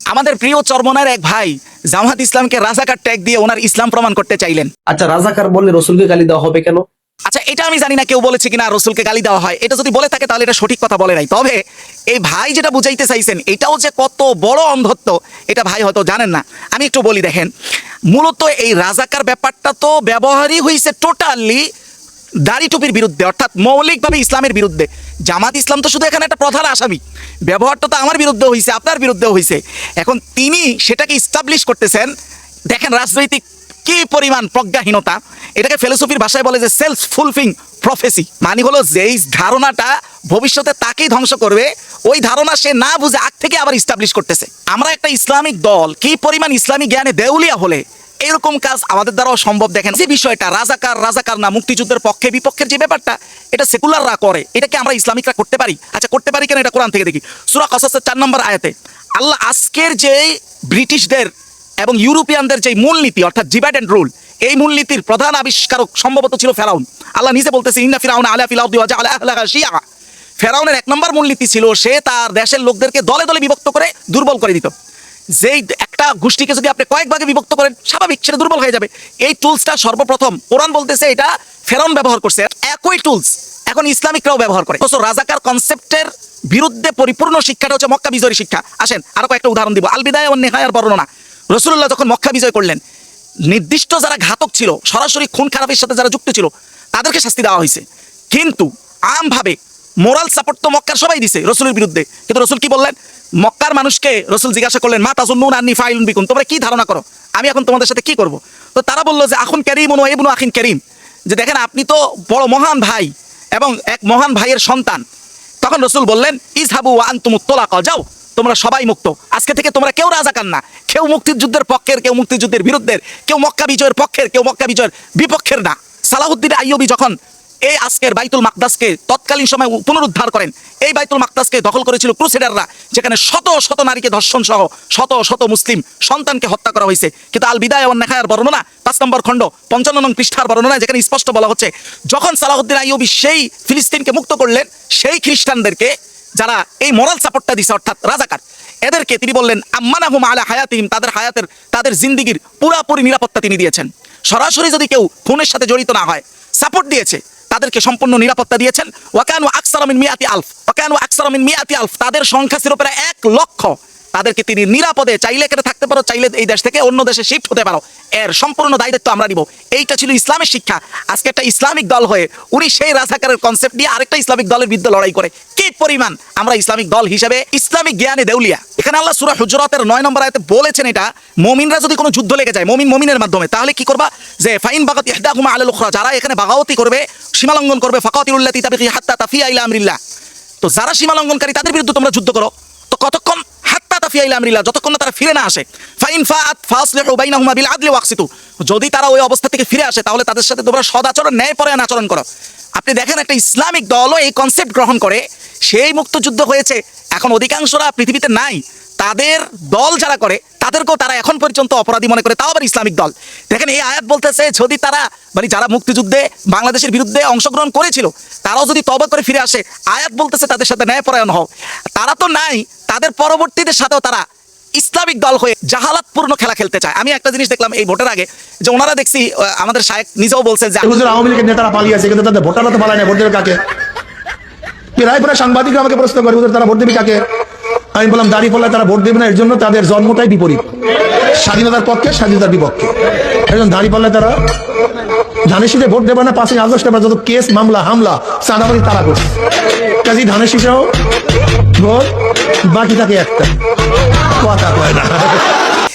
আমাদের প্রিয় চরমনার এক ভাই জামাত ইসলামকে রাজাকার ট্যাগ দিয়ে ওনার ইসলাম প্রমাণ করতে চাইলেন। আচ্ছা, রাজাকার বললে রসুলকে গালি দেওয়া হবে কেন? আচ্ছা, এটা আমি জানি না কেউ বলেছে কিনা রসুলকে গালি দেওয়া হয়। এটা যদি বলে থাকে তাহলে এটা সঠিক কথা বলে নাই। তবে এই ভাই যেটা বুঝাইতে চাইছেন এটাও যে কত বড় অন্ধত্ব এটা ভাই হয়তো জানেন না। আমি একটু বলি, দেখেন, মূলত এই রাজাকার ব্যাপারটা তো ব্যবহারই হয়েছে টোটালি দাড়ি টুপির বিরুদ্ধে, অর্থাৎ মৌলিকভাবে ইসলামের বিরুদ্ধে। জামাত ইসলাম তো শুধু এখানে একটা প্রধান আসামি, ব্যবহারটা তো আমার বিরুদ্ধে হয়েছে, আপনার বিরুদ্ধেও হয়েছে। এখন তিনি সেটাকে ইস্টাবলিশ করতেছেন। দেখেন রাজনৈতিক কি পরিমাণ প্রজ্ঞাহীনতা। এটাকে ফিলোসফির ভাষায় বলে যে সেলফ ফুলফিলিং প্রফেসি, মানে হলো যেই ধারণাটা ভবিষ্যতে তাকেই ধ্বংস করবে ওই ধারণা সে না বুঝে আগ থেকে আবার ইস্টাবলিশ করতেছে। আমরা একটা ইসলামিক দল কি পরিমাণ ইসলামী জ্ঞানে দেউলিয়া হলে এরকম কাজ আমাদের দ্বারাও সম্ভব। দেখেন যে বিষয়টা রাজাকার না মুক্তিযুদ্ধের পক্ষে বিপক্ষের যে ব্যাপারটা এটা সেকুলাররা করে, এটাকে আমরা ইসলামিকরা করতে পারি? আচ্ছা, করতে পারি কেন? এটা কোরআন থেকে দেখি। সূরা কসসের 4 নম্বর আয়াতে আল্লাহ আজকের যে ব্রিটিশদের এবং ইউরোপিয়ানদের যে মূলনীতি অর্থাৎ ডিভাইড অ্যান্ড রুল, এই মূলনীতির প্রধান আবিষ্কারক সম্ভবত ছিল ফেরাউন। আল্লাহ নিজে বলতেছে ইন্না ফিরাউনা আলা ফিল আরদি ওয়া জাআলা আহলাহা শিয়া। ফেরাউনের 1 নম্বর মূলনীতি ছিল সে তার দেশের লোকদেরকে দলে দলে বিভক্ত করে দুর্বল করে দিত। যেই একটা গোষ্ঠীকে যদি আপনি কয়েক ভাগে বিভক্ত করেন স্বাভাবিক সেটা দুর্বল হয়ে যাবে। এই টুলসটা সর্বপ্রথম কোরআন বলতেছে এটা ফেরাউন ব্যবহার করছে। একই টুলস এখন ইসলামিকরাও ব্যবহার করে। রাজাকার কনসেপ্টের বিরুদ্ধে পরিপূর্ণ শিক্ষাটা হচ্ছে মক্কা বিজয়ের শিক্ষা। আসেন আরো কয়েকটা উদাহরণ দিব। আল বিদায়া ওয়ান নিহায়ার বর্ণনা। রাসূলুল্লাহ যখন মক্কা বিজয় করলেন, নির্দিষ্ট যারা ঘাতক ছিল, সরাসরি খুন খারাপের সাথে যারা যুক্ত ছিল তাদেরকে শাস্তি দেওয়া হয়েছে। কিন্তু আমভাবে মোরাল সাপোর্ট তো মক্কার সবাই দিছে রসুলের বিরুদ্ধে। কিন্তু রসুল কি বললেন? মক্কার মানুষকে রসুল জিজ্ঞাসা করলেন, মা তাজুন্নুনা আন্নী ফাইলুন বিকুম, তোমরা কি ধারণা করো আমি এখন তোমাদের সাথে কি করব? তো তারা বললো যে আখুন কারীমুন ওয়া ইবনু আখিন কারীম, যে দেখেন আপনি তো বড় মহান ভাই এবং এক মহান ভাইয়ের সন্তান। তখন রসুল বললেন ইযহাবু ওয়া আনতুমুত তুলাকা, যাও তোমরা সবাই মুক্ত। আজকে থেকে তোমরা কেউ রাজাকার না, কেউ মুক্তিযুদ্ধের পক্ষের, কেউ মুক্তিযুদ্ধের বিরুদ্ধের, কেউ মক্কা বিজয়ের পক্ষের, কেউ মক্কা বিজয়ের বিপক্ষের না। সালাহুদ্দিন আইয়ুবী যখন এই আজকের বাইতুল মাকদাসকে তৎকালীন সময় পুনরুদ্ধার করেন, এই বাইতুল মাকদাসকে দখল করেছিল ক্রুসেডাররা, যেখানে শত শত নারীকে ধর্ষণ সহ শত শত মুসলিম সন্তানকে হত্যা করা হয়েছে। কিন্তু আল বিদায়া ওয়ান নিহায়ার বর্ণনা 5 নম্বর খণ্ড 55 নং পৃষ্ঠার বর্ণনা, যেখানে স্পষ্ট বলা হচ্ছে যখন সালাহুদ্দিন আইয়ুবী সেই ফিলিস্তিনকে মুক্ত করলেন, সেই খ্রিস্টানদেরকে যারা এই মোরাল সাপোর্টটা দিছে অর্থাৎ রাজাকার, এদেরকে তিনি বললেন আম্মানাহুম আলা হায়াতিহিম, তাদের হায়াতের তাদের জিন্দিগির পুরাপুরি নিরাপত্তা তিনি দিয়েছেন। সরাসরি যদি কেউ খুনের সাথে জড়িত না হয়, সাপোর্ট দিয়েছে, তাদেরকে সম্পূর্ণ নিরাপত্তা দিয়েছেন। ওয়াকানু আকসারা মিন মিয়াতি আলফ, ওয়াকানু আকসারা মিন মিয়াতি আলফ, তাদের সংখ্যা ছিল প্রায় 1 লক্ষ। তাদেরকে তিনি নিরাপদে চাইলে এখানে থাকতে পারো, চাইলে এই দেশ থেকে অন্য দেশে শিফট হতে পারো, এর সম্পূর্ণ দায়িত্ব আমরা নিব। এইটা ছিল ইসলামের শিক্ষা। আজকে একটা ইসলামিক দল হয়ে উনি সেই রাজাকারের কনসেপ্ট দিয়ে আরেকটা ইসলামিক দলের বিরুদ্ধে লড়াই করে। কি পরিমাণ আমরা ইসলামিক দল হিসেবে ইসলামিক জ্ঞানে দেউলিয়া। এখানে আল্লাহ সূরা হুজুরাতের 9 নম্বর আয়াতে বলেছেন এটা মুমিনরা যদি কোনো যুদ্ধ লেগে যায় মুমিনের মাধ্যমে, তাহলে কি করবা? যে ফাইন বাগাত ইহদাহুমা আলাল উখরা, যারা এখানে বাগাওয়াতি করবে, সীমালঙ্ঘন করবে, ফাকাতিলুল্লাতী তাবগী হাত্তা তাফিয়া ইলা আমরিল্লাহ, তো যারা সীমালঙ্ঘনকারী তাদের বিরুদ্ধে তোমরা যুদ্ধ করো। তো কতক্ষণ? হাত্তা তাফিয়া ইলা আমরিল্লাহ, যতক্ষণ না তারা ফিরে না আসে। ফাইন ফাআত ফাসলিহু বাইনাহুমা বিল আদলি ওয়াকসিতু, যদি তারা ওই অবস্থা থেকে ফিরে আসে তাহলে তাদের সাথে তোমরা সদাচরণ, ন্যায়পরায়ণ আচরণ করো। আপনি দেখেন একটা ইসলামিক দলও এই কনসেপ্ট গ্রহণ করে, সেই মুক্তযুদ্ধ হয়েছে। এখন অধিকাংশরা পৃথিবীতে নাই, তাদের দল যারা করে তাদেরকেও তারা এখন পর্যন্ত অপরাধী মনে করে, তাও আবার ইসলামিক দল। দেখেন এই আয়াত বলতেছে যদি তারা মানে যারা মুক্তিযুদ্ধে বাংলাদেশের বিরুদ্ধে অংশগ্রহণ করেছিল তারাও যদি তওবা করে ফিরে আসে, আয়াত বলতেছে তাদের সাথে ন্যায়পরায়ণ হও। তারা তো নাই, তাদের পরবর্তীদের সাথেও তারা ইসলামিক দল হয়ে জাহালাতপূর্ণ খেলা খেলতে চায়। আমি একটা জিনিস দেখলাম এই ভোটের আগে, যে ওনারা দেখছি আমাদের শায়েখ নিজেও বলছেন যে আওয়ামী লীগের নেতারা পালিয়ে আছে, কিন্তু তাদের ভোটাররা তো পালায় না, ভোট দেবে কাকে? রায়পুরা সাংবাদিকরা আমাকে প্রশ্ন করে তারা ভোট দেবে কাকে? আমি বললাম দাঁড়িয়ে পড়লে তারা ভোট দেবে না, এর জন্য তাদের জন্মটাই বিপরীত, স্বাধীনতার পক্ষে স্বাধীনতার বিপক্ষে। একজন দাঁড়িয়ে পড়লে তারা ধানের শীষে ভোট দেবে না। 5ই আগস্ট যত কেস মামলা হামলা চাঁদাবাজি তারা করছে, কাজী ধানের শীষেও ভোট বাকি থাকে একটা, কথা কয় না।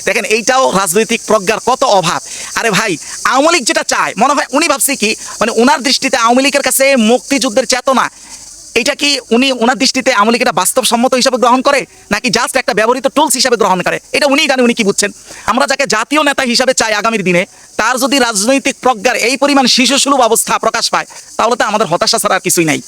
দেখেন এইটাও রাজনৈতিক প্রজ্ঞার কত অভাব। আরে ভাই, আওয়ামী লীগ যেটা চায় মনে হয় উনি ভাবছে কি, মানে ওনার দৃষ্টিতে আওয়ামী লীগের কাছে মুক্তিযুদ্ধের চেতনা, এটা কি উনি ওনার দৃষ্টিতে আওয়ামী লীগ এটা বাস্তবসম্মত হিসাবে গ্রহণ করে নাকি জাস্ট একটা ব্যবহৃত টুলস হিসাবে গ্রহণ করে? এটা উনিই জানে, উনি কি বুঝছেন। আমরা যাকে জাতীয় নেতা হিসাবে চাই আগামীর দিনে, তার যদি রাজনৈতিক প্রজ্ঞার এই পরিমাণ শিশুসুলভ অবস্থা প্রকাশ পায়, তাহলে তো আমাদের হতাশা ছাড়া আর কিছুই নাই।